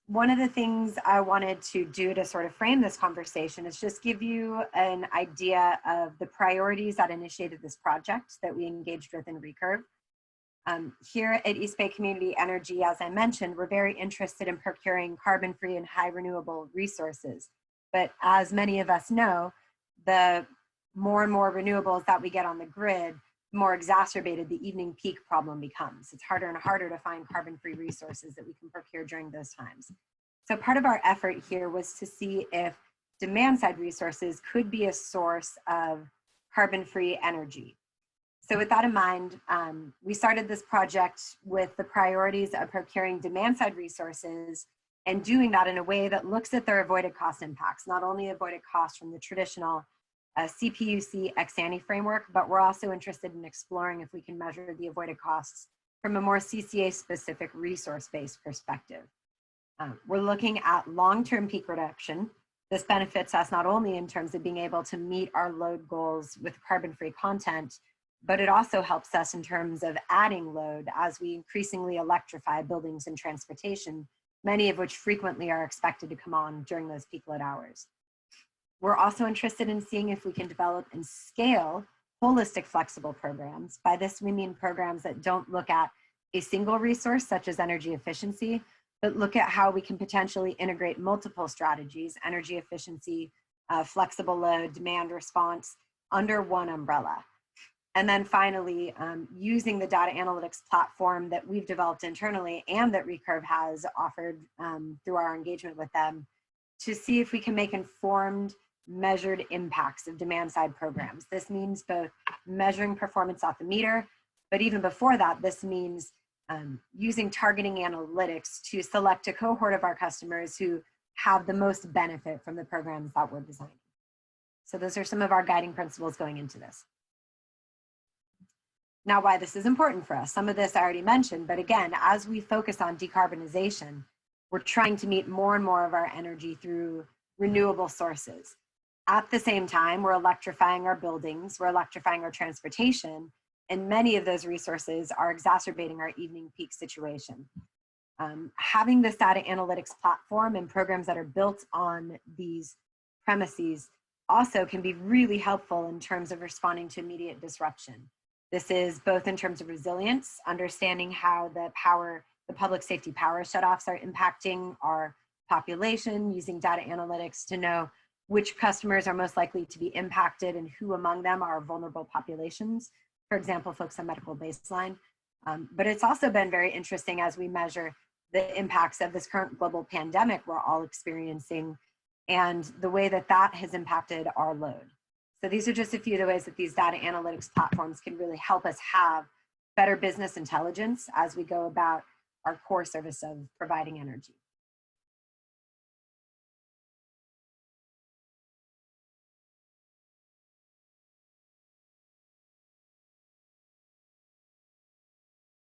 one of the things I wanted to do to sort of frame this conversation is just give you an idea of the priorities that initiated this project that we engaged with in Recurve. Here at East Bay Community Energy, as I mentioned, we're very interested in procuring carbon-free and high renewable resources. But as many of us know, the more and more renewables that we get on the grid, the more exacerbated the evening peak problem becomes. It's harder and harder to find carbon-free resources that we can procure during those times. So part of our effort here was to see if demand-side resources could be a source of carbon-free energy. So with that in mind, we started this project with the priorities of procuring demand-side resources and doing that in a way that looks at their avoided cost impacts, not only avoided costs from the traditional CPUC ex-ante framework, but we're also interested in exploring if we can measure the avoided costs from a more CCA-specific resource-based perspective. We're looking at long-term peak reduction. This benefits us not only in terms of being able to meet our load goals with carbon-free content, but it also helps us in terms of adding load as we increasingly electrify buildings and transportation, many of which frequently are expected to come on during those peak load hours. We're also interested in seeing if we can develop and scale holistic flexible programs. By this, we mean programs that don't look at a single resource such as energy efficiency, but look at how we can potentially integrate multiple strategies, energy efficiency, flexible load, demand response, under one umbrella. And then finally, using the data analytics platform that we've developed internally and that Recurve has offered through our engagement with them to see if we can make informed, measured impacts of demand-side programs. This means both measuring performance at the meter, but even before that, this means using targeting analytics to select a cohort of our customers who have the most benefit from the programs that we're designing. So those are some of our guiding principles going into this. Now, why this is important for us, some of this I already mentioned, but again, as we focus on decarbonization, we're trying to meet more and more of our energy through renewable sources. At the same time, we're electrifying our buildings, we're electrifying our transportation, and many of those resources are exacerbating our evening peak situation. Having this data analytics platform and programs that are built on these premises also can be really helpful in terms of responding to immediate disruption. This is both in terms of resilience, understanding how the public safety power shutoffs are impacting our population, using data analytics to know which customers are most likely to be impacted and who among them are vulnerable populations, for example, folks on medical baseline. But it's also been very interesting as we measure the impacts of this current global pandemic we're all experiencing and the way that that has impacted our load. So these are just a few of the ways that these data analytics platforms can really help us have better business intelligence as we go about our core service of providing energy.